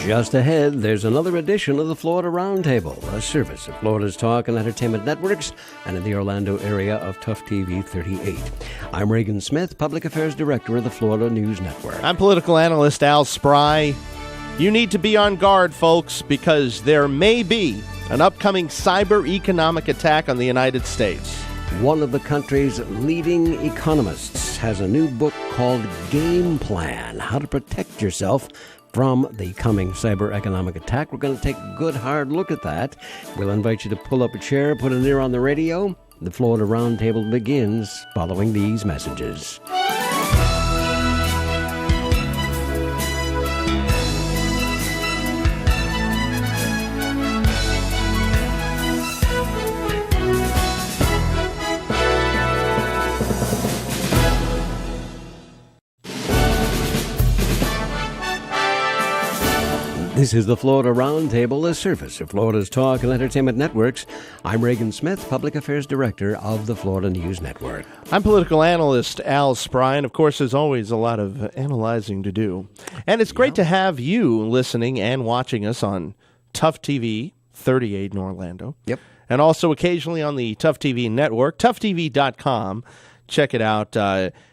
Just ahead, there's another edition of the Florida Roundtable, a service of Florida's Talk and Entertainment Networks and in the Orlando area of Tough TV 38. I'm Reagan Smith, Public Affairs Director of the Florida News Network. I'm political analyst Al Spry. You need to be on guard, folks, because there may be an upcoming cyber economic attack on the United States. One of the country's leading economists has a new book called Game Plan, How to Protect Yourself from the coming cyber economic attack. We're going to take a good hard look at that. We'll invite you to pull up a chair, put an ear on the radio. The Florida Roundtable begins following these messages. This is the Florida Roundtable, a service of Florida's Talk and Entertainment Networks. I'm Reagan Smith, Public Affairs Director of the Florida News Network. I'm political analyst Al Spry, and of course, there's always a lot of analyzing to do. And it's great to have you listening and watching us on Tough TV 38 in Orlando. Yep. And also occasionally on the Tough TV network, toughtv.com. Check it out.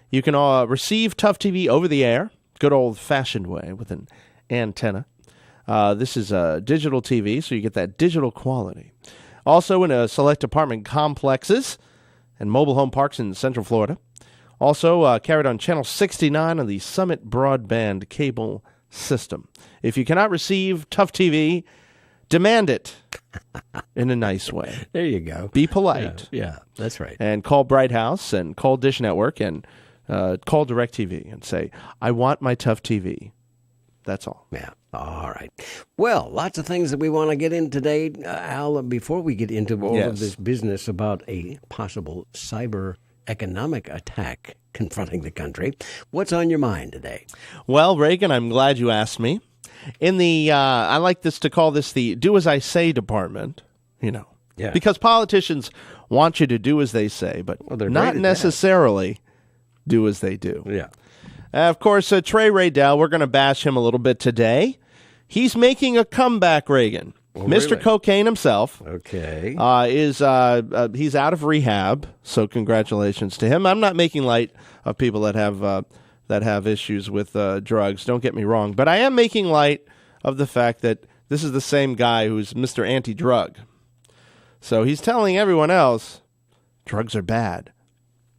You can receive Tough TV over the air, good old-fashioned way with an antenna. This is digital TV, so you get that digital quality. Also in select apartment complexes and mobile home parks in Central Florida. Also carried on Channel 69 on the Summit Broadband cable system. If you cannot receive Tough TV, demand it in a nice way. There you go. Be polite. Yeah, that's right. And call Bright House and call Dish Network and call DirecTV and say, I want my Tough TV. That's all. Yeah. All right. Well, lots of things that we want to get in today, Al. Before we get into all of this business about a possible cyber economic attack confronting the country, what's on your mind today? Well, Reagan, I'm glad you asked me. In the, I like to call this the do as I say department, because politicians want you to do as they say, but not necessarily do as they do. Yeah. Of course, Trey Raydell, we're going to bash him a little bit today. He's making a comeback, Reagan. Oh, Mr. Really? Cocaine himself. Okay. He's out of rehab, so congratulations to him. I'm not making light of people that have issues with drugs, don't get me wrong, but I am making light of the fact that this is the same guy who's Mr. Anti-Drug. So he's telling everyone else drugs are bad.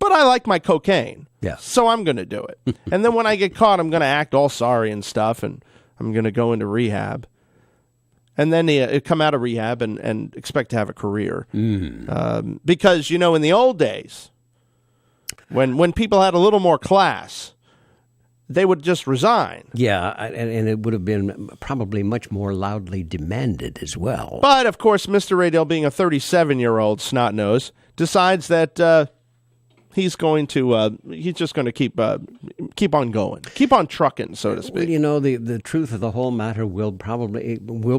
But I like my cocaine, so I'm going to do it. And then when I get caught, I'm going to act all sorry and stuff, and I'm going to go into rehab. And then come out of rehab and expect to have a career. Because, in the old days, when people had a little more class, they would just resign. Yeah, and it would have been probably much more loudly demanded as well. But, of course, Mr. Raydell, being a 37-year-old snot-nose, decides that... He's just going to keep on going, keep on trucking, so to speak. Well, the truth of the whole matter will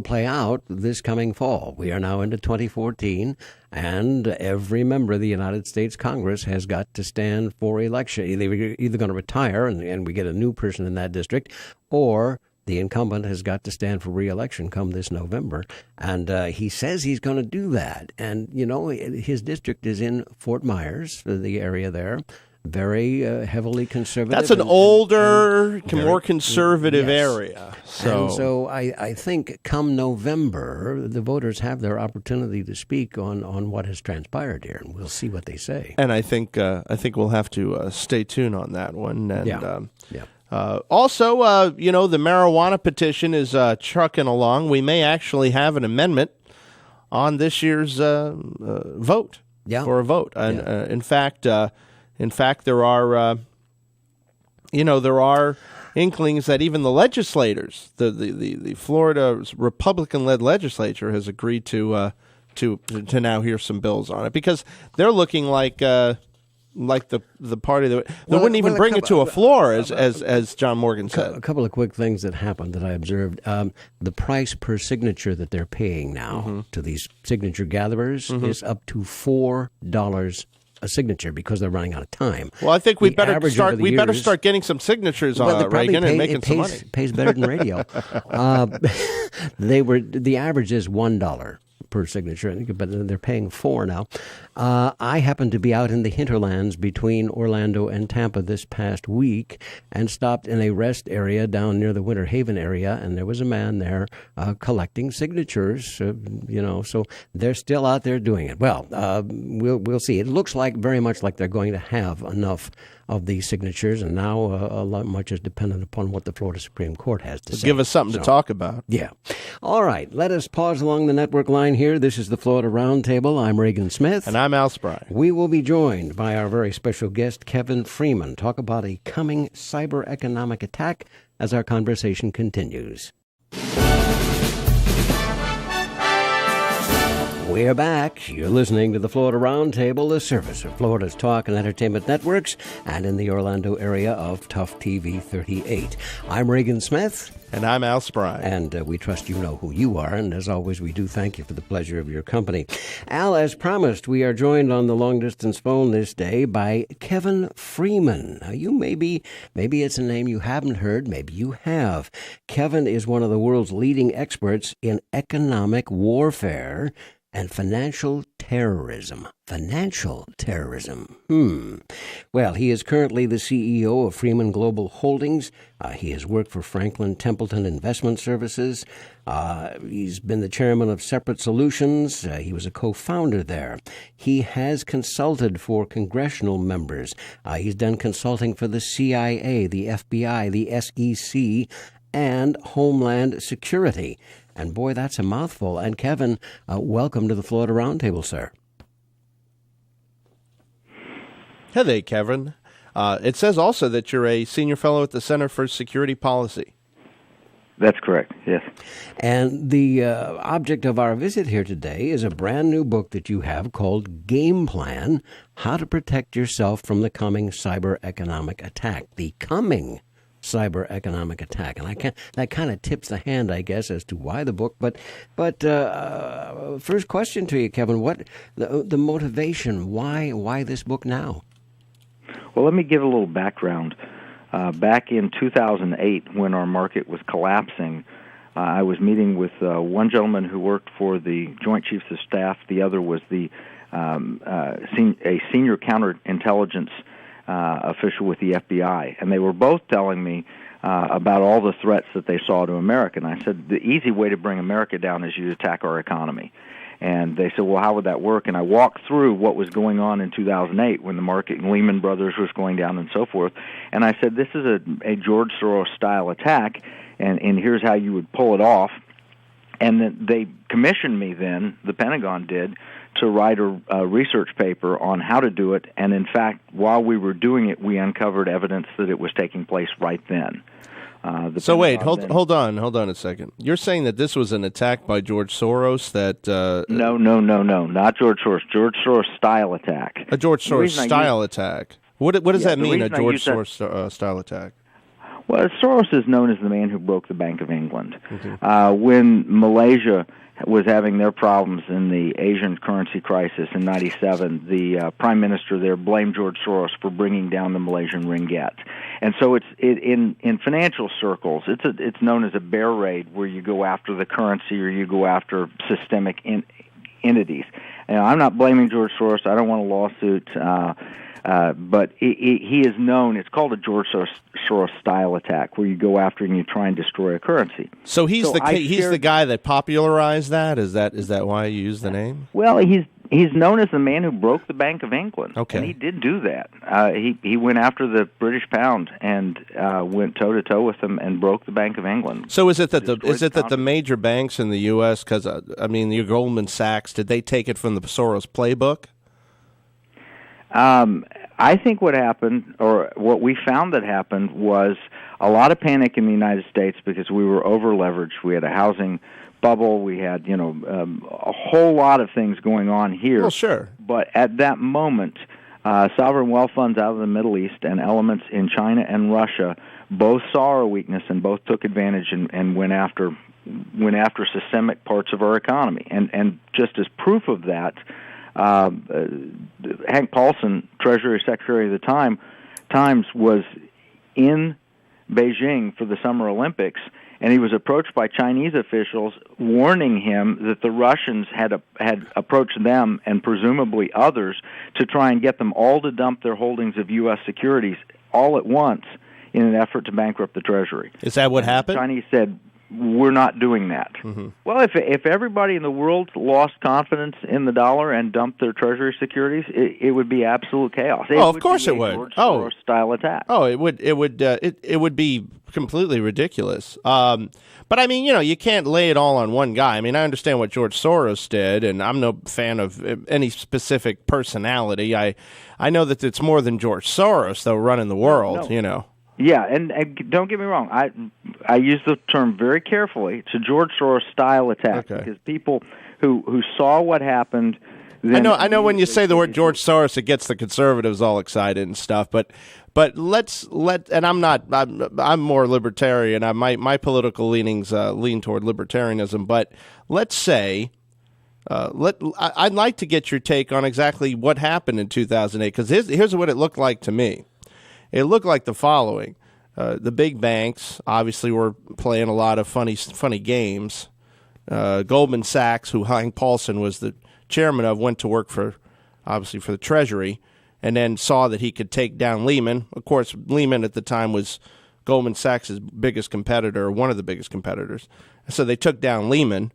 play out this coming fall. We are now into 2014, and every member of the United States Congress has got to stand for election. They're either going to retire, and we get a new person in that district, or the incumbent has got to stand for re-election come this November, and he says he's going to do that. And, his district is in Fort Myers, the area there, very heavily conservative. That's an older, more conservative area. So I think come November, the voters have their opportunity to speak on what has transpired here, and we'll see what they say. And I think we'll have to stay tuned on that one. And, Also, the marijuana petition is trucking along. We may actually have an amendment on this year's vote for a vote. And in fact, there are inklings that even the legislators, the Florida Republican-led legislature, has agreed to now hear some bills on it because they're looking like the party that wouldn't even bring it to a floor, as John Morgan said. A couple of quick things that happened that I observed. The price per signature that they're paying now to these signature gatherers is up to $4 a signature because they're running out of time. Well, I think we The better average start. over the We better years- start getting some signatures Well, on they probably Reagan and pay- making it some pays, money. pays better than radio. The average is $1 per signature, I think, but they're paying $4 now. I happened to be out in the hinterlands between Orlando and Tampa this past week and stopped in a rest area down near the Winter Haven area, and there was a man there collecting signatures. So they're still out there doing it. Well, we'll see. It looks like very much like they're going to have enough of these signatures, and now a lot much is dependent upon what the Florida Supreme Court has to say. Give us something to talk about. Yeah. All right. Let us pause along the network line here. This is the Florida Roundtable. I'm Reagan Smith. And I'm Al Spry. We will be joined by our very special guest, Kevin Freeman, talk about a coming cyber economic attack as our conversation continues. We're back. You're listening to the Florida Roundtable, the service of Florida's talk and entertainment networks, and in the Orlando area of Tough TV 38. I'm Reagan Smith. And I'm Al Spry. And we trust you know who you are. And as always, we do thank you for the pleasure of your company. Al, as promised, we are joined on the long-distance phone this day by Kevin Freeman. Now, maybe it's a name you haven't heard. Maybe you have. Kevin is one of the world's leading experts in economic warfare and financial terrorism. Financial terrorism. Well, he is currently the CEO of Freeman Global Holdings. He has worked for Franklin Templeton Investment Services. He's been the chairman of Separate Solutions. He was a co-founder there. He has consulted for congressional members. He's done consulting for the CIA, the FBI, the SEC, and Homeland Security. And boy, that's a mouthful. And Kevin, welcome to the Florida Roundtable, sir. Hey there, Kevin. It says also that you're a senior fellow at the Center for Security Policy. That's correct, yes. And the object of our visit here today is a brand new book that you have called Game Plan, How to Protect Yourself from the Coming Cyber Economic Attack. The coming cyber economic attack, and that kind of tips the hand, I guess, as to why the book. But first question to you, Kevin: what the motivation? Why this book now? Well, let me give a little background. Back in 2008, when our market was collapsing, I was meeting with one gentleman who worked for the Joint Chiefs of Staff. The other was a senior counterintelligence official with the FBI, and they were both telling me about all the threats that they saw to America. And I said, the easy way to bring America down is you attack our economy. And they said, well, how would that work? And I walked through what was going on in 2008 when the market, Lehman Brothers was going down and so forth. And I said, this is a George Soros-style attack, and here's how you would pull it off. And then they commissioned me then, the Pentagon did, to write a research paper on how to do it. And in fact, while we were doing it, we uncovered evidence that it was taking place right then. So wait, hold on a second. You're saying that this was an attack by George Soros? That No, not George Soros. George Soros-style attack. A George Soros-style attack. What does that mean, a George Soros-style attack? Well, Soros is known as the man who broke the Bank of England. When Malaysia was having their problems in the Asian currency crisis in '97, the prime minister there blamed George Soros for bringing down the Malaysian ringgit. And so in financial circles, it's known as a bear raid, where you go after the currency or you go after systemic entities. And I'm not blaming George Soros. I don't want a lawsuit. But he is known. It's called a George Soros-style attack, where you go after and you try and destroy a currency. So he's the guy that popularized that. Is that why you use the name? Well, he's known as the man who broke the Bank of England. Okay, and he did do that. He went after the British pound and went toe to toe with them and broke the Bank of England. So is it that the major banks in the U.S. because your Goldman Sachs, did they take it from the Soros playbook? I think what happened, or what we found that happened, was a lot of panic in the United States because we were over-leveraged. We had a housing bubble. We had, a whole lot of things going on here. Well, sure. But at that moment, sovereign wealth funds out of the Middle East and elements in China and Russia both saw our weakness and both took advantage and went after systemic parts of our economy. And just as proof of that, Hank Paulson, Treasury Secretary of the Times, was in Beijing for the Summer Olympics, and he was approached by Chinese officials warning him that the Russians had approached them and presumably others to try and get them all to dump their holdings of U.S. securities all at once in an effort to bankrupt the Treasury. Is that what happened? The Chinese said, we're not doing that. Mm-hmm. Well, if everybody in the world lost confidence in the dollar and dumped their Treasury securities, it would be absolute chaos. Of course it would. George Soros style attack. It would be completely ridiculous. But I mean, you can't lay it all on one guy. I mean, I understand what George Soros did, and I'm no fan of any specific personality. I know that it's more than George Soros, though, running the world. No. Yeah, and don't get me wrong. I use the term very carefully. It's a George Soros style attack because people who saw what happened. I know when you say the word George Soros, it gets the conservatives all excited and stuff. But and I'm more libertarian. My political leanings lean toward libertarianism. But let's say. I'd like to get your take on exactly what happened in 2008, because here's what it looked like to me. It looked like the following. The big banks obviously were playing a lot of funny games. Goldman Sachs, who Hank Paulson was the chairman of, went to work for the Treasury, and then saw that he could take down Lehman. Of course, Lehman at the time was Goldman Sachs' biggest competitor, one of the biggest competitors. So they took down Lehman,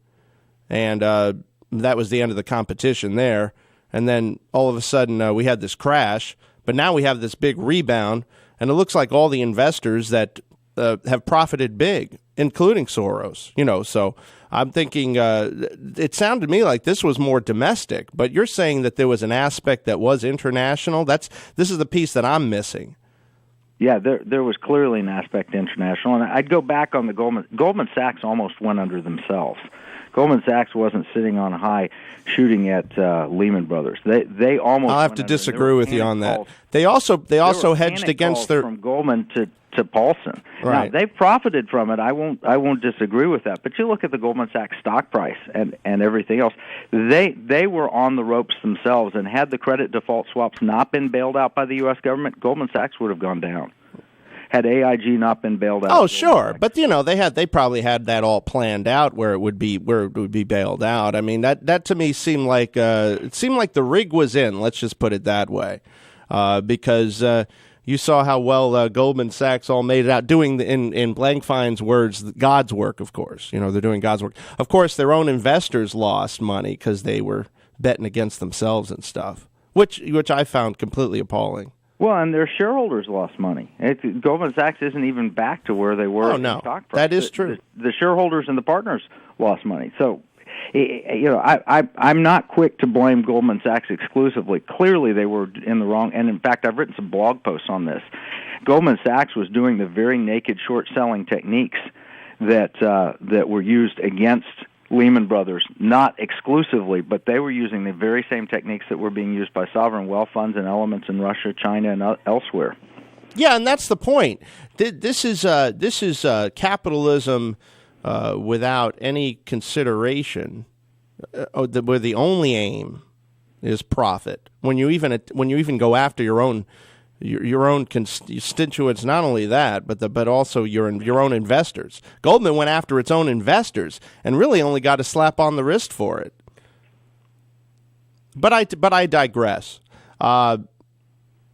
and that was the end of the competition there. And then all of a sudden we had this crash. But now we have this big rebound, and it looks like all the investors that have profited big, including Soros. So I'm thinking it sounded to me like this was more domestic. But you're saying that there was an aspect that was international. This is the piece that I'm missing. Yeah, there was clearly an aspect international, and I'd go back on the Goldman Sachs almost went under themselves. Goldman Sachs wasn't sitting on high shooting at Lehman Brothers. They almost. I'll have to disagree with you on that. They also hedged against their from Goldman to Paulson. Right. Now, they profited from it. I won't disagree with that. But you look at the Goldman Sachs stock price and everything else. They were on the ropes themselves, and had the credit default swaps not been bailed out by the U.S. government, Goldman Sachs would have gone down. Had AIG not been bailed out. Oh, sure, but they probably had that all planned out where it would be bailed out. I mean, that to me seemed like the rig was in. Let's just put it that way, because you saw how well Goldman Sachs all made it out, doing in Blankfein's words, God's work. Of course, they're doing God's work. Of course, their own investors lost money because they were betting against themselves and stuff, which I found completely appalling. Well, and their shareholders lost money. Goldman Sachs isn't even back to where they were. Oh, no. In stock price. That is true. The shareholders and the partners lost money. So, I'm not quick to blame Goldman Sachs exclusively. Clearly, they were in the wrong. And in fact, I've written some blog posts on this. Goldman Sachs was doing the very naked short-selling techniques that were used against Lehman Brothers, not exclusively, but they were using the very same techniques that were being used by sovereign wealth funds and elements in Russia, China, and elsewhere. Yeah, and that's the point. This is capitalism without any consideration, where the only aim is profit. When you even go after your own constituents, not only that, but also your own investors. Goldman went after its own investors and really only got a slap on the wrist for it. But I digress.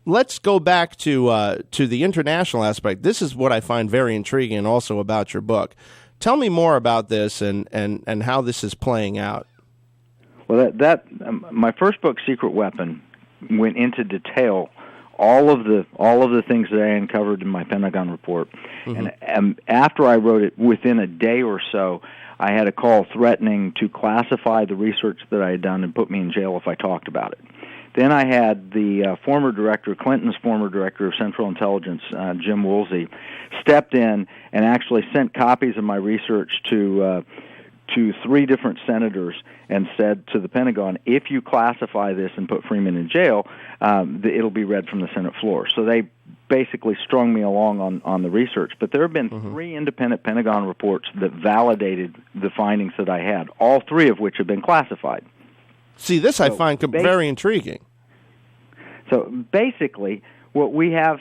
Let's go back to the international aspect. This is what I find very intriguing also about your book. Tell me more about this and how this is playing out. Well, my first book, Secret Weapon, went into detail all of the things that I uncovered in my Pentagon report. Mm-hmm. And after I wrote it, within a day or so, I had a call threatening to classify the research that I had done and put me in jail if I talked about it. Then I had the Clinton's former director of Central Intelligence, Jim Woolsey, stepped in and actually sent copies of my research to 3 different senators and said to the Pentagon, if you classify this and put Freeman in jail, it'll be read from the Senate floor. So they basically strung me along on the research. But there have been 3 independent Pentagon reports that validated the findings that I had, all 3 of which have been classified. See, this I find very intriguing. So basically, what we have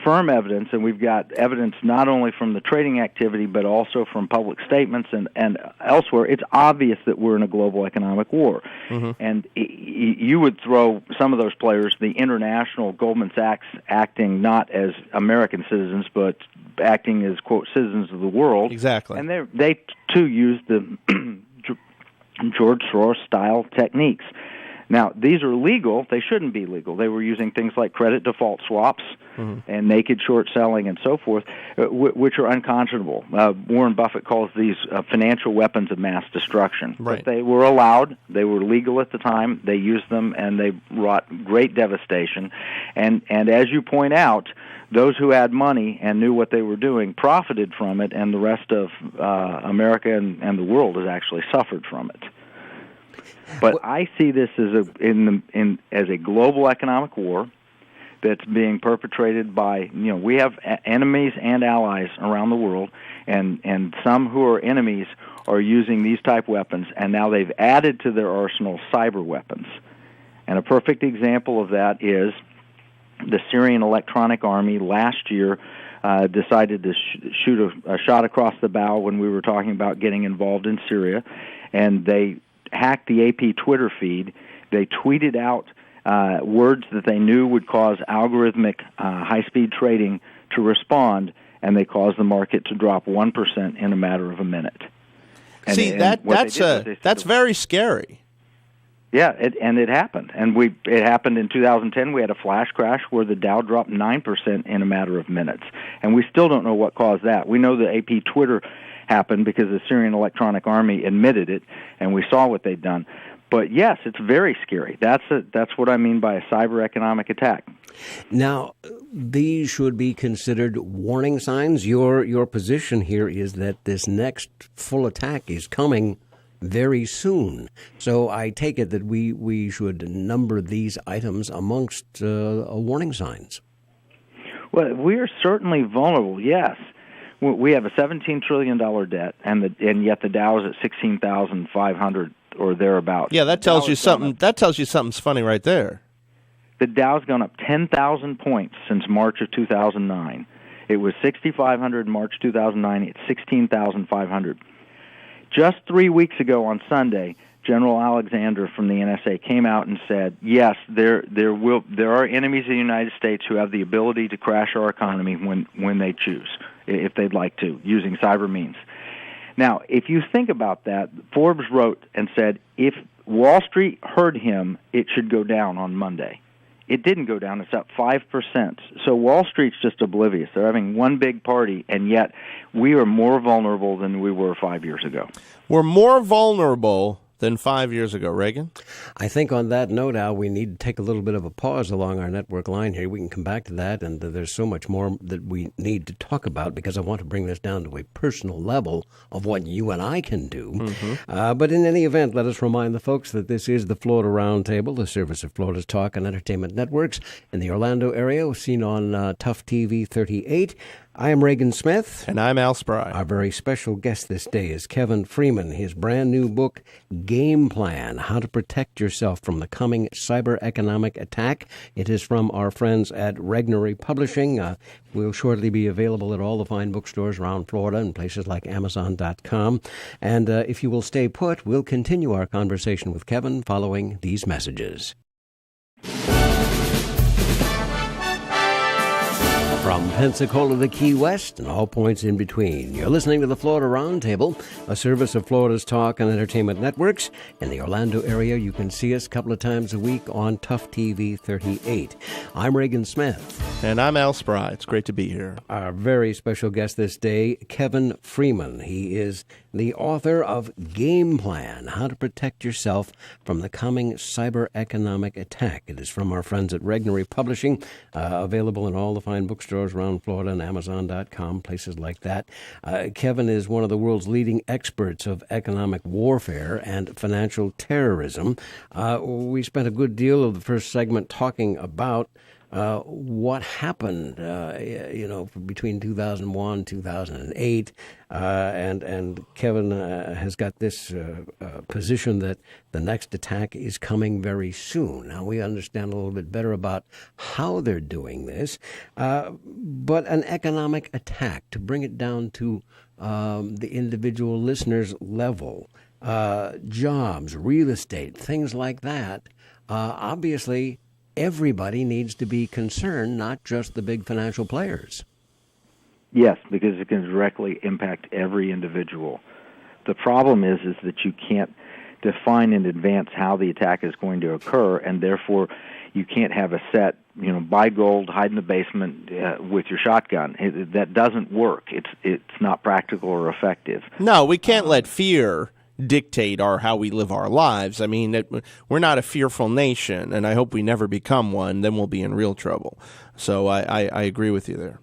firm evidence, and we've got evidence not only from the trading activity but also from public statements and elsewhere, it's obvious that we're in a global economic war. And you would throw some of those players, the international Goldman Sachs acting not as American citizens but acting as, quote, citizens of the world. Exactly. And they too use the George Soros-style techniques. Now, these are legal. They shouldn't be legal. They were using things like credit default swaps and naked short selling and so forth, which are unconscionable. Warren Buffett calls these financial weapons of mass destruction. Right. But they were allowed. They were legal at the time. They used them, and they wrought great devastation. And as you point out, those who had money and knew what they were doing profited from it, and the rest of America and the world has actually suffered from it. But I see this as a global economic war that's being perpetrated by, we have enemies and allies around the world, and some who are enemies are using these type weapons, and now they've added to their arsenal cyber weapons. And a perfect example of that is the Syrian Electronic Army last year decided to shoot a shot across the bow when we were talking about getting involved in Syria, and they hacked the AP Twitter feed. They tweeted out words that they knew would cause algorithmic high-speed trading to respond, and they caused the market to drop 1% in a matter of a minute. And, See, that's very scary. Yeah, it happened. And it happened in 2010. We had a flash crash where the Dow dropped 9% in a matter of minutes. And we still don't know what caused that. We know the AP Twitter happened because the Syrian Electronic Army admitted it, and we saw what they'd done. But yes, it's very scary. That's what I mean by a cyber economic attack. Now, these should be considered warning signs. Your position here is that this next full attack is coming very soon. So I take it that we should number these items amongst warning signs. Well, we are certainly vulnerable, yes. We have a $17 trillion debt, and yet the Dow is at 16,500 or thereabouts. Yeah, that tells you something. That tells you something's funny right there. The Dow's gone up 10,000 points since March of 2009. It was 6,500 in March 2009. It's 16,500. Just 3 weeks ago on Sunday, General Alexander from the NSA came out and said, yes, there are enemies of the United States who have the ability to crash our economy when they choose, if they'd like to, using cyber means. Now, if you think about that, Forbes wrote and said, if Wall Street heard him, it should go down on Monday. It didn't go down. It's up 5%. So Wall Street's just oblivious. They're having one big party, and yet we are more vulnerable than we were 5 years ago. We're more vulnerable than 5 years ago, Reagan? I think on that note, Al, we need to take a little bit of a pause along our network line here. We can come back to that, and there's so much more that we need to talk about because I want to bring this down to a personal level of what you and I can do. Mm-hmm. But in any event, let us remind the folks that this is the Florida Roundtable, the service of Florida's Talk and Entertainment Networks in the Orlando area, seen on Tough TV 38. I am Reagan Smith. And I'm Al Spry. Our very special guest this day is Kevin Freeman. His brand new book, Game Plan, How to Protect Yourself from the Coming Cyber Economic Attack. It is from our friends at Regnery Publishing. Will shortly be available at all the fine bookstores around Florida and places like Amazon.com. And if you will stay put, we'll continue our conversation with Kevin following these messages. From Pensacola to Key West and all points in between, you're listening to the Florida Roundtable, a service of Florida's Talk and Entertainment Networks. In the Orlando area, you can see us a couple of times a week on Tough TV 38. I'm Reagan Smith. And I'm Al Spry. It's great to be here. Our very special guest this day, Kevin Freeman. He is the author of Game Plan, How to Protect Yourself from the Coming Cyber Economic Attack. It is from our friends at Regnery Publishing, available in all the fine bookstores around Florida and Amazon.com, places like that. Kevin is one of the world's leading experts of economic warfare and financial terrorism. We spent a good deal of the first segment talking about what happened, between 2001, 2008, and Kevin has got this position that the next attack is coming very soon. Now, we understand a little bit better about how they're doing this, but an economic attack, to bring it down to the individual listener's level, jobs, real estate, things like that, obviously everybody needs to be concerned, not just the big financial players. Yes, because it can directly impact every individual. The problem is that you can't define in advance how the attack is going to occur, and therefore you can't have a set, buy gold, hide in the basement with your shotgun. That doesn't work. It's not practical or effective. No, we can't let fear dictate how we live our lives. I mean, we're not a fearful nation, and I hope we never become one. Then we'll be in real trouble. So I agree with you there.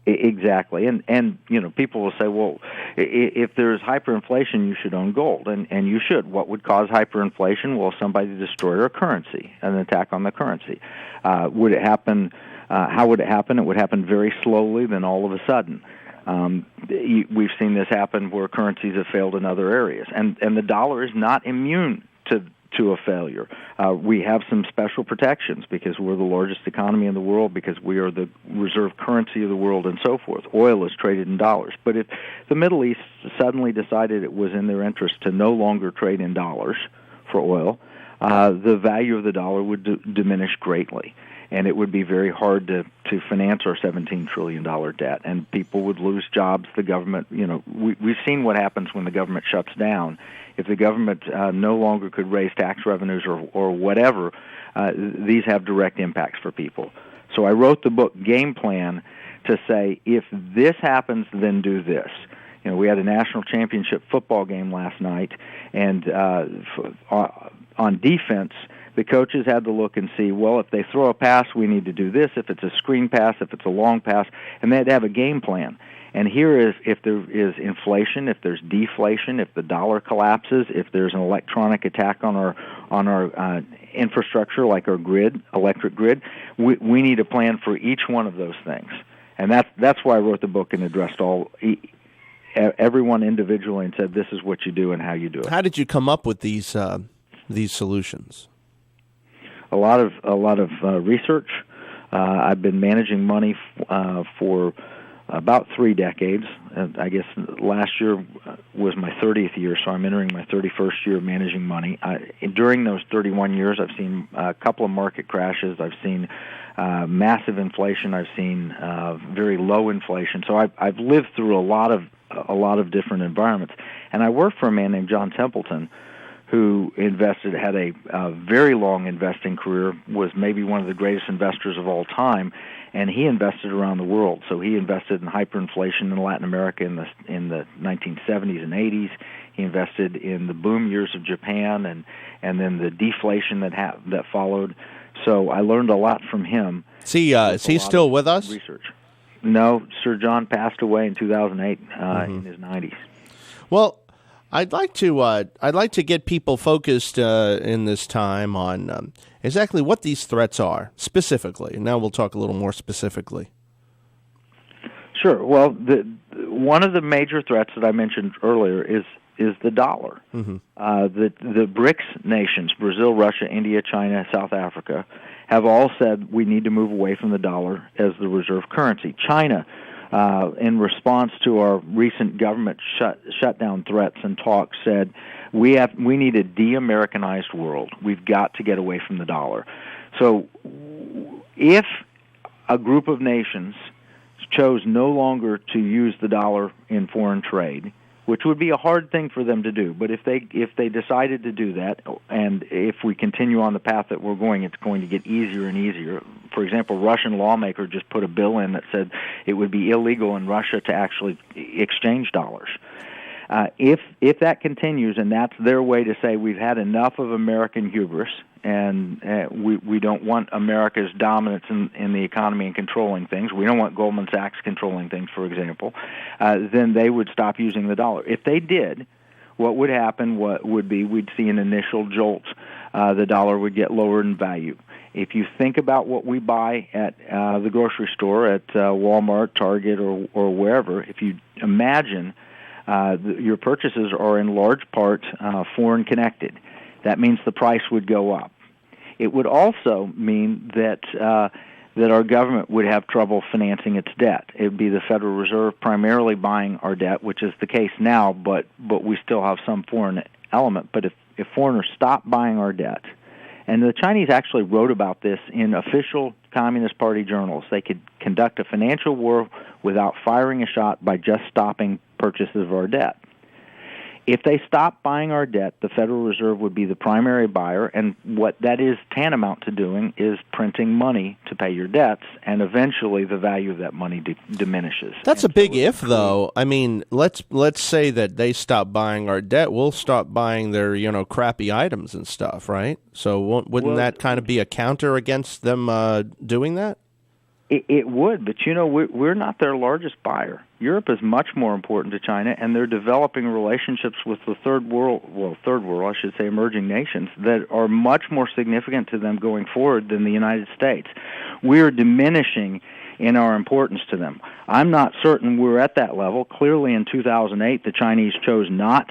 Exactly, and people will say, well, if there's hyperinflation, you should own gold, and you should. What would cause hyperinflation? Well, somebody destroy our currency, an attack on the currency. Would it happen? How would it happen? It would happen very slowly, then all of a sudden. We've seen this happen where currencies have failed in other areas, and the dollar is not immune to a failure. We have some special protections because we're the largest economy in the world, because we are the reserve currency of the world, and so forth. Oil is traded in dollars. But if the Middle East suddenly decided it was in their interest to no longer trade in dollars for oil, the value of the dollar would diminish greatly. And it would be very hard to finance our $17 trillion debt, and people would lose jobs. The government, we've seen what happens when the government shuts down. If the government no longer could raise tax revenues or whatever, these have direct impacts for people. So I wrote the book Game Plan to say, if this happens, then do this. We had a national championship football game last night, and on defense, the coaches had to look and see, well, if they throw a pass, we need to do this. If it's a screen pass, if it's a long pass, and they had to have a game plan. And here is, if there is inflation, if there's deflation, if the dollar collapses, if there's an electronic attack on our infrastructure, like our electric grid, we need a plan for each one of those things. And that's why I wrote the book and addressed everyone individually and said, this is what you do and how you do it. How did you come up with these solutions? A lot of research. I've been managing money for about 3 decades. I guess last year was my 30th year, so I'm entering my 31st year of managing money. During those 31 years, I've seen a couple of market crashes. I've seen massive inflation. I've seen very low inflation. So I've lived through a lot of different environments. And I worked for a man named John Templeton, who had a very long investing career, was maybe one of the greatest investors of all time, and he invested around the world. So he invested in hyperinflation in Latin America in the 1970s and 80s. He invested in the boom years of Japan and then the deflation that followed. So I learned a lot from him. Is he still with us? Research. No, Sir John passed away in 2008 in his 90s. Well, I'd like to get people focused in this time on exactly what these threats are specifically. Now we'll talk a little more specifically. Sure. Well, one of the major threats that I mentioned earlier is the dollar. Mm-hmm. The BRICS nations, Brazil, Russia, India, China, South Africa, have all said we need to move away from the dollar as the reserve currency. China, in response to our recent government shutdown threats and talks, said we need a de-Americanized world. We've got to get away from the dollar. So if a group of nations chose no longer to use the dollar in foreign trade, which would be a hard thing for them to do, but if they decided to do that, and if we continue on the path that we're going, it's going to get easier and easier. For example, Russian lawmaker just put a bill in that said it would be illegal in Russia to actually exchange dollars. If that continues, and that's their way to say we've had enough of American hubris, and we don't want America's dominance in the economy and controlling things. We don't want Goldman Sachs controlling things, for example. Then they would stop using the dollar. If they did, what would happen would be we'd see an initial jolt. The dollar would get lower in value. If you think about what we buy at the grocery store, at Walmart, Target, or wherever, if you imagine your purchases are in large part foreign connected, that means the price would go up. It would also mean that our government would have trouble financing its debt. It would be the Federal Reserve primarily buying our debt, which is the case now, but we still have some foreign element. But if foreigners stop buying our debt, and the Chinese actually wrote about this in official Communist Party journals, they could conduct a financial war without firing a shot by just stopping purchases of our debt. If they stop buying our debt, the Federal Reserve would be the primary buyer, and what that is tantamount to doing is printing money to pay your debts, and eventually the value of that money diminishes. That's a big if, though. I mean, let's say that they stop buying our debt, we'll stop buying their crappy items and stuff, right? So wouldn't that kind of be a counter against them doing that? It would, but we're not their largest buyer. Europe is much more important to China, and they're developing relationships with the third world, I should say, emerging nations that are much more significant to them going forward than the United States. We're diminishing in our importance to them. I'm not certain we're at that level. Clearly in 2008, the Chinese chose not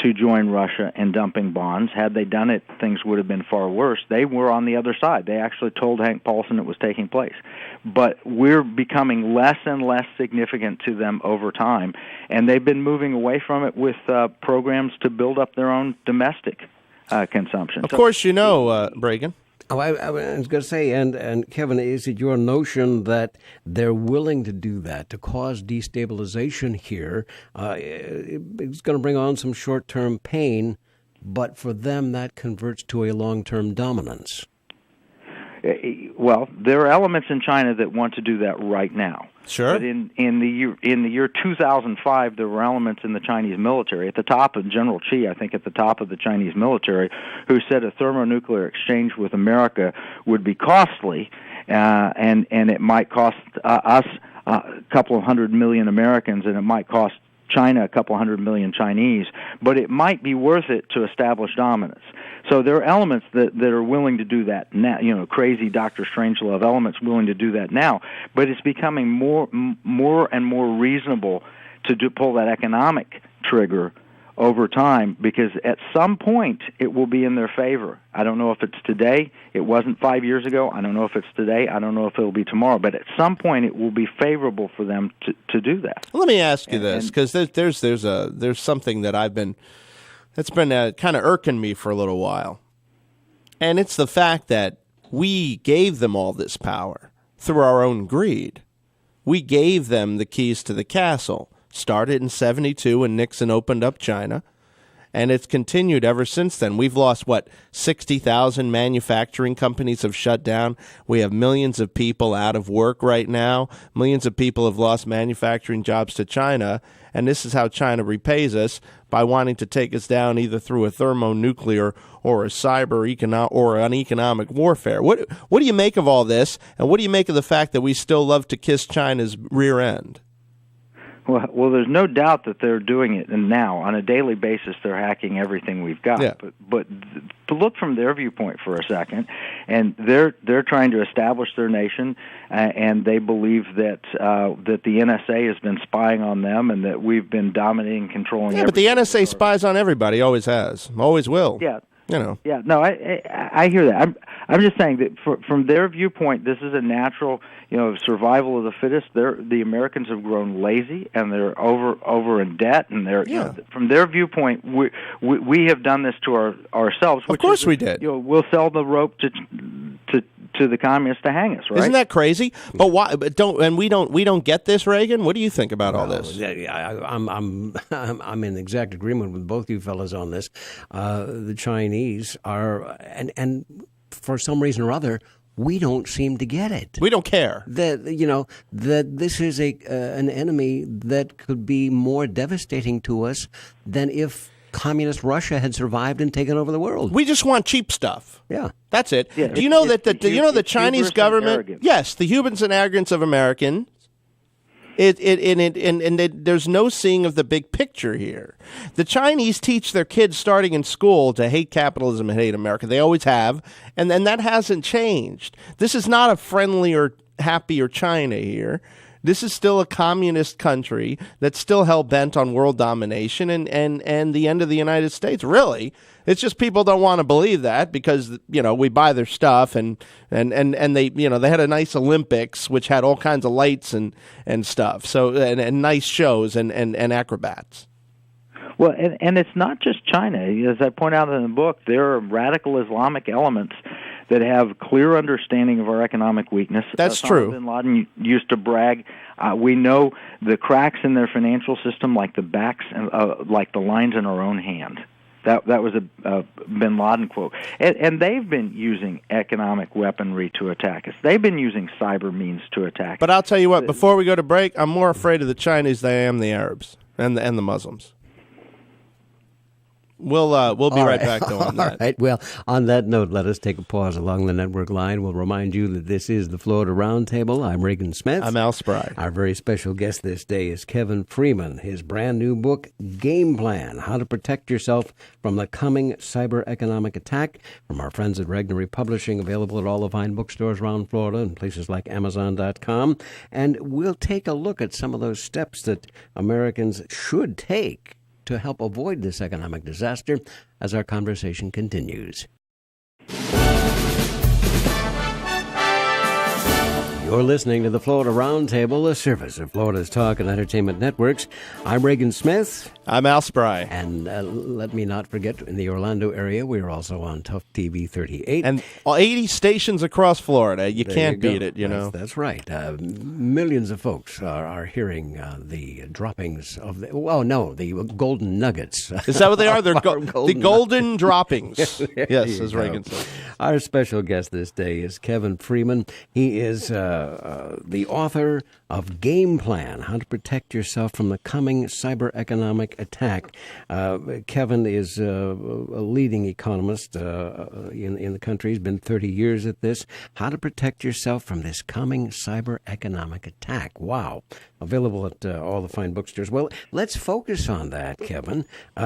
to join Russia in dumping bonds. Had they done it, things would have been far worse. They were on the other side. They actually told Hank Paulson it was taking place. But we're becoming less and less significant to them over time, and they've been moving away from it with programs to build up their own domestic consumption. Of course, Bregan. Oh, I was going to say, and Kevin, is it your notion that they're willing to do that, to cause destabilization here? It's going to bring on some short-term pain, but for them that converts to a long-term dominance. Well, there are elements in China that want to do that right now. Sure. But in the year 2005, there were elements in the Chinese military at the top of General Qi, I think, at the top of the Chinese military, who said a thermonuclear exchange with America would be costly, and it might cost us a couple of 100 million Americans, and it might cost China a couple 100 million Chinese, but it might be worth it to establish dominance. So there are elements that are willing to do that now, crazy Dr. Strangelove elements willing to do that now, but it's becoming more and more reasonable to pull that economic trigger over time, because at some point it will be in their favor. I don't know if it's today. It wasn't 5 years ago. I don't know if it's today. I don't know if it will be tomorrow. But at some point it will be favorable for them to do that. Let me ask you this, because there's something that that's been kind of irking me for a little while, and it's the fact that we gave them all this power through our own greed. We gave them the keys to the castle. Started in 1972 when Nixon opened up China, and it's continued ever since then. We've lost, 60,000 manufacturing companies have shut down. We have millions of people out of work right now. Millions of people have lost manufacturing jobs to China, and this is how China repays us, by wanting to take us down either through a thermonuclear or a cyber or an economic warfare. What do you make of all this, and what do you make of the fact that we still love to kiss China's rear end? Well, there's no doubt that they're doing it, and now on a daily basis they're hacking everything we've got. Yeah. But to look from their viewpoint for a second, and they're trying to establish their nation, and they believe that the NSA has been spying on them, and that we've been dominating, controlling. Yeah, but the NSA spies on everybody, always has, always will. Yeah. Yeah, no, I hear that. I'm just saying that from their viewpoint, this is a natural, survival of the fittest. The Americans have grown lazy, and they're over in debt, and they're from their viewpoint, we have done this to ourselves. Of course we did. We'll sell the rope to the communists to hang us, right? Isn't that crazy? But why? But we don't get this, Reagan? What do you think about all this? I'm in exact agreement with both you fellas on this. The Chinese are, and for some reason or other, we don't seem to get it. We don't care. That this is an enemy that could be more devastating to us than if communist Russia had survived and taken over the world. We just want cheap stuff. Yeah, that's it. Yeah, do you know that the Chinese government? Yes, the hubris and arrogance of Americans There's no seeing of the big picture here. The Chinese teach their kids starting in school to hate capitalism and hate America. They always have, and that hasn't changed. This is not a friendly or happier China here. This is still a communist country that's still hell-bent on world domination and the end of the United States, really. It's just people don't want to believe that because, we buy their stuff and they, they had a nice Olympics, which had all kinds of lights and stuff, so and nice shows and acrobats. Well, and it's not just China. As I point out in the book, there are radical Islamic elements that have clear understanding of our economic weakness. That's true. Bin Laden used to brag. We know the cracks in their financial system, like the backs, like the lines in our own hand. That was a Bin Laden quote. And they've been using economic weaponry to attack us. They've been using cyber means to attack us. But I'll tell you what, before we go to break, I'm more afraid of the Chinese than I am the Arabs and the Muslims. We'll be right back, though, on that. All right. Well, on that note, let us take a pause along the network line. We'll remind you that this is the Florida Roundtable. I'm Reagan Smith. I'm Al Spry. Our very special guest this day is Kevin Freeman. His brand new book, Game Plan, How to Protect Yourself from the Coming Cyber Economic Attack, from our friends at Regnery Publishing, available at all the fine bookstores around Florida and places like Amazon.com. And we'll take a look at some of those steps that Americans should take to help avoid this economic disaster as our conversation continues. You're listening to the Florida Roundtable, a service of Florida's Talk and Entertainment Networks. I'm Reagan Smith. I'm Al Spry. And let me not forget, in the Orlando area, we are also on Tough TV 38. And 80 stations across Florida. You can't beat it, That's right. Millions of folks are hearing the droppings of the golden nuggets. Is that what they are? They're the golden droppings. Yes, as Reagan said. Our special guest this day is Kevin Freeman. He is the author of Game Plan, How to Protect Yourself from the Coming Cyber Economic Attack. Kevin is a leading economist in the country. He's been 30 years at this. How to Protect Yourself from this Coming Cyber Economic Attack. Wow. Available at all the fine bookstores. Well, let's focus on that, Kevin.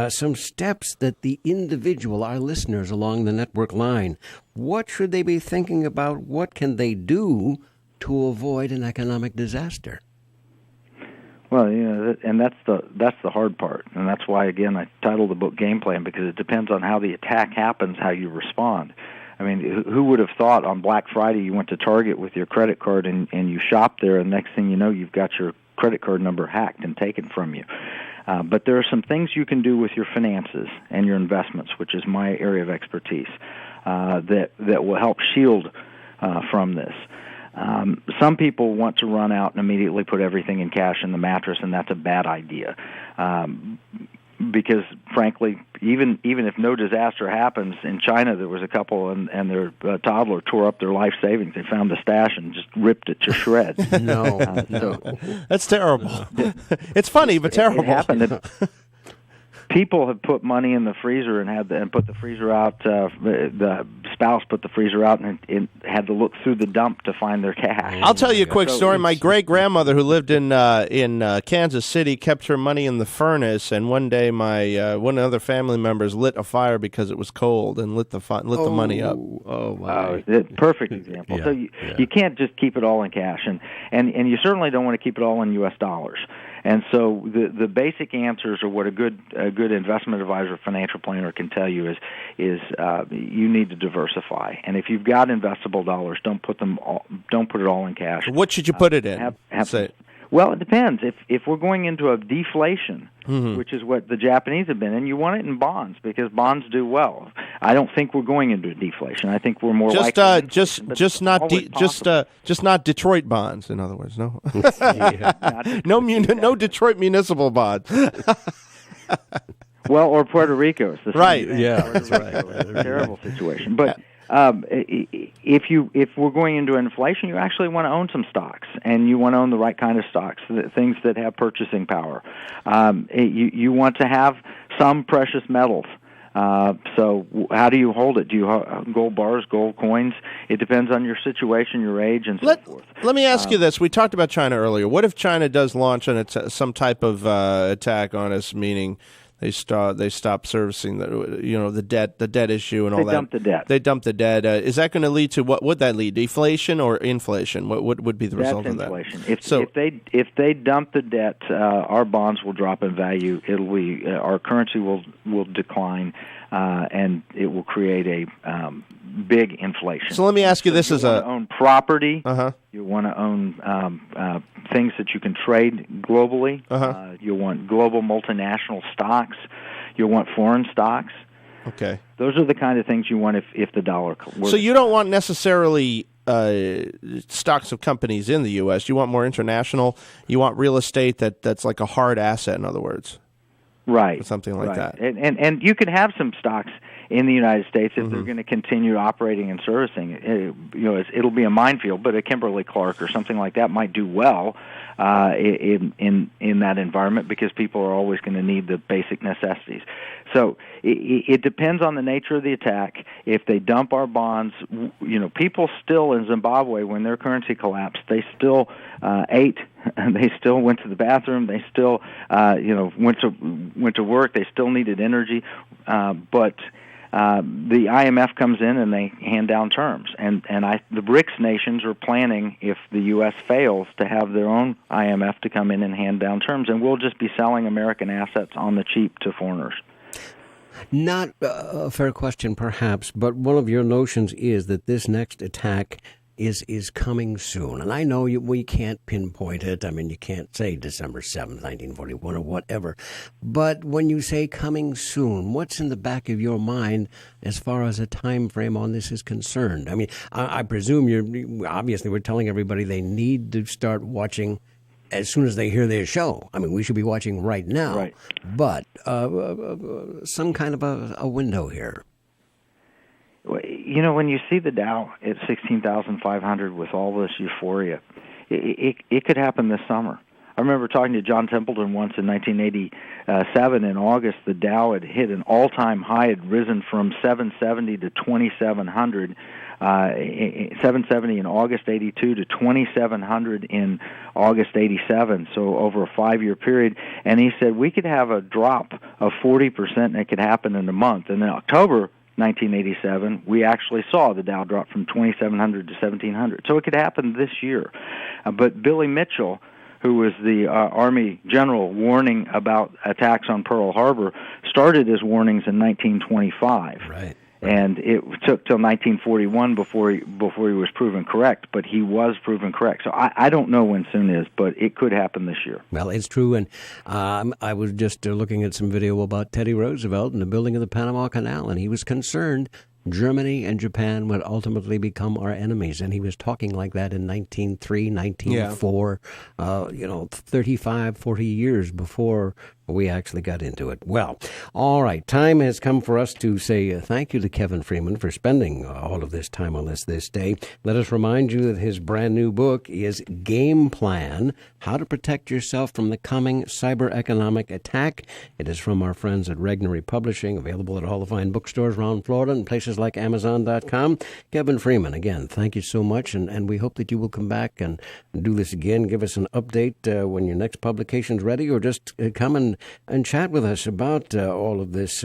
Some steps that the individual, our listeners along the network line, what should they be thinking about? What can they do to avoid an economic disaster? Well, and that's the hard part, and that's why, again, I titled the book Game Plan, because it depends on how the attack happens, how you respond. I mean, who would have thought on Black Friday you went to Target with your credit card and you shopped there, and next thing you know, you've got your credit card number hacked and taken from you. But there are some things you can do with your finances and your investments, which is my area of expertise, that will help shield from this. Some people want to run out and immediately put everything in cash in the mattress, and that's a bad idea. Because, frankly, even if no disaster happens, in China there was a couple and their toddler tore up their life savings. They found the stash and just ripped it to shreds. No. That's terrible. It's funny, but terrible. It happened. People have put money in the freezer and put the freezer out. The spouse put the freezer out and had to look through the dump to find their cash. I'll tell you a quick story. My great-grandmother, who lived in Kansas City, kept her money in the furnace, and one day my one of the other family members lit a fire because it was cold and lit the money up. Oh, wow. Perfect example. Yeah, So you can't just keep it all in cash, and you certainly don't want to keep it all in U.S. dollars. And so the basic answers, or what a good investment advisor, financial planner can tell you is you need to diversify. And if you've got investable dollars, don't put it all in cash. What should you put it in? Well, it depends. If we're going into a deflation, which is what the Japanese have been, and you want it in bonds because bonds do well. I don't think we're going into a deflation. I think we're more likely. Just not Detroit bonds. In other words, no, no Detroit municipal bonds. Well, or Puerto Rico. It's the same right? thing. Yeah, that's right. It's a terrible situation, but. If we're going into inflation, you actually want to own some stocks, and you want to own the right kind of stocks, things that have purchasing power. You want to have some precious metals. So how do you hold it? Do you gold bars, gold coins? It depends on your situation, your age, and so forth. Let me ask you this. We talked about China earlier. What if China does launch some type of attack on us, meaning they stop servicing the debt issue and all that? They dump the debt. Is that going to lead to, what would that lead? Deflation or inflation? What would be the result of that? That's inflation. If they dump the debt, our bonds will drop in value. Our currency will decline, and it will create a big inflation. So let me ask you this: you want to own property. You want to own things that you can trade globally. You want global multinational stocks. You want foreign stocks. Okay. Those are the kind of things you want if the dollar were. So you don't want necessarily stocks of companies in the U.S. You want more international. You want real estate that's like a hard asset, in other words. Right. Or something like that. And you can have some stocks in the United States if they're going to continue operating and servicing. It'll be a minefield, but a Kimberly-Clark or something like that might do well in that environment because people are always going to need the basic necessities. So it depends on the nature of the attack. If they dump our bonds, people still in Zimbabwe, when their currency collapsed, they still ate, and they still went to the bathroom. They still went to work. They still needed energy, but the IMF comes in and they hand down terms, and the BRICS nations are planning, if the U.S. fails, to have their own IMF to come in and hand down terms, and we'll just be selling American assets on the cheap to foreigners. Not a fair question, perhaps, but one of your notions is that this next attack is coming soon. And I know we can't pinpoint it. I mean, you can't say December 7th, 1941 or whatever. But when you say coming soon, what's in the back of your mind as far as a time frame on this is concerned? I mean, I presume we're telling everybody they need to start watching as soon as they hear their show. I mean, we should be watching right now. Right. But some kind of a window here. When you see the Dow at 16,500 with all this euphoria, it could happen this summer. I remember talking to John Templeton once in 1987 in August. The Dow had hit an all-time high, had risen from 770 to 2,700, 770 in August 82 to 2,700 in August 87, so over a 5-year period. And he said we could have a drop of 40%, and it could happen in a month. And in October 1987, we actually saw the Dow drop from 2,700 to 1,700. So it could happen this year. But Billy Mitchell, who was the Army general warning about attacks on Pearl Harbor, started his warnings in 1925. Right. And it took till 1941 before he was proven correct, but he was proven correct. So I don't know when soon is, but it could happen this year. Well, it's true, and I was just looking at some video about Teddy Roosevelt and the building of the Panama Canal, and he was concerned Germany and Japan would ultimately become our enemies. And he was talking like that in 1903, 1904, 35, 40 years before we actually got into it. Well, all right. Time has come for us to say thank you to Kevin Freeman for spending all of this time on this day. Let us remind you that his brand new book is Game Plan, How to Protect Yourself from the Coming Cyber Economic Attack. It is from our friends at Regnery Publishing, available at all the fine bookstores around Florida and places like Amazon.com. Kevin Freeman, again, thank you so much, and we hope that you will come back and do this again. Give us an update when your next publication is ready, or just come and chat with us about all of this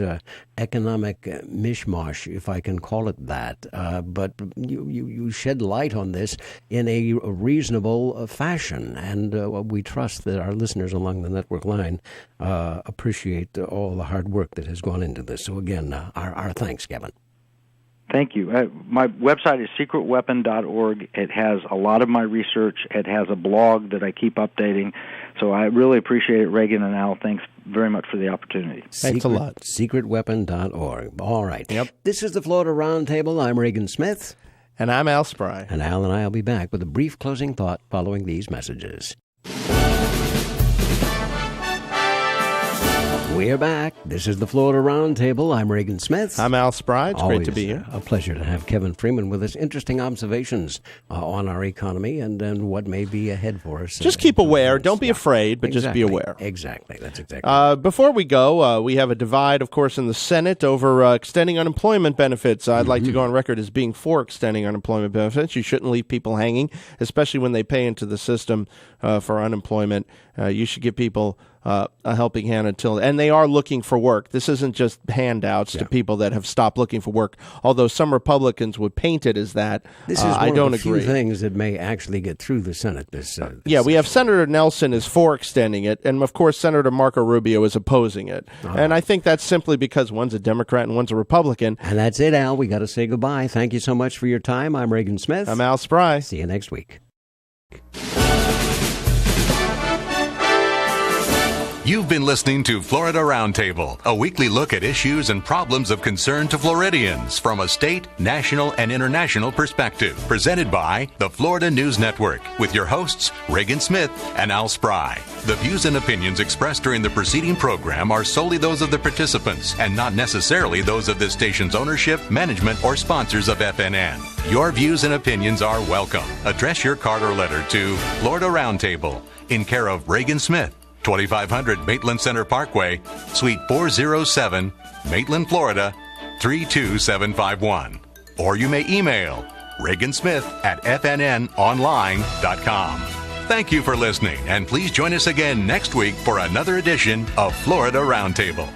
economic mishmash, if I can call it that. But you shed light on this in a reasonable fashion, and we trust that our listeners along the network line appreciate all the hard work that has gone into this. So again, our thanks, Kevin. Thank you. My website is secretweapon.org. It has a lot of my research. It has a blog that I keep updating. So I really appreciate it, Reagan and Al. Thanks very much for the opportunity. Thanks a lot. Secretweapon.org. All right. Yep. This is the Florida Roundtable. I'm Reagan Smith. And I'm Al Spry. And Al and I will be back with a brief closing thought following these messages. We are back. This is the Florida Roundtable. I'm Reagan Smith. I'm Al Spry. It's great to be here. A pleasure to have Kevin Freeman with us. Interesting observations on our economy and what may be ahead for us. Just keep aware. Don't be afraid, but just be aware. Exactly. That's exactly. Before we go, we have a divide, of course, in the Senate over extending unemployment benefits. I'd like to go on record as being for extending unemployment benefits. You shouldn't leave people hanging, especially when they pay into the system for unemployment. You should give people a helping hand and they are looking for work. This isn't just handouts to people that have stopped looking for work, although some Republicans would paint it as that. This is one I don't of the agree. few things that may actually get through the Senate. We have Senator Nelson is for extending it, and of course Senator Marco Rubio is opposing it. And I think that's simply because one's a Democrat and one's a Republican. And that's it, Al. We got to say goodbye. Thank you so much for your time. I'm Reagan Smith. I'm Al Spry. See you next week. You've been listening to Florida Roundtable, a weekly look at issues and problems of concern to Floridians from a state, national, and international perspective. Presented by the Florida News Network with your hosts, Reagan Smith and Al Spry. The views and opinions expressed during the preceding program are solely those of the participants and not necessarily those of this station's ownership, management, or sponsors of FNN. Your views and opinions are welcome. Address your card or letter to Florida Roundtable in care of Reagan Smith, 2500 Maitland Center Parkway, Suite 407, Maitland, Florida, 32751. Or you may email reagansmith@fnnonline.com. Thank you for listening, and please join us again next week for another edition of Florida Roundtable.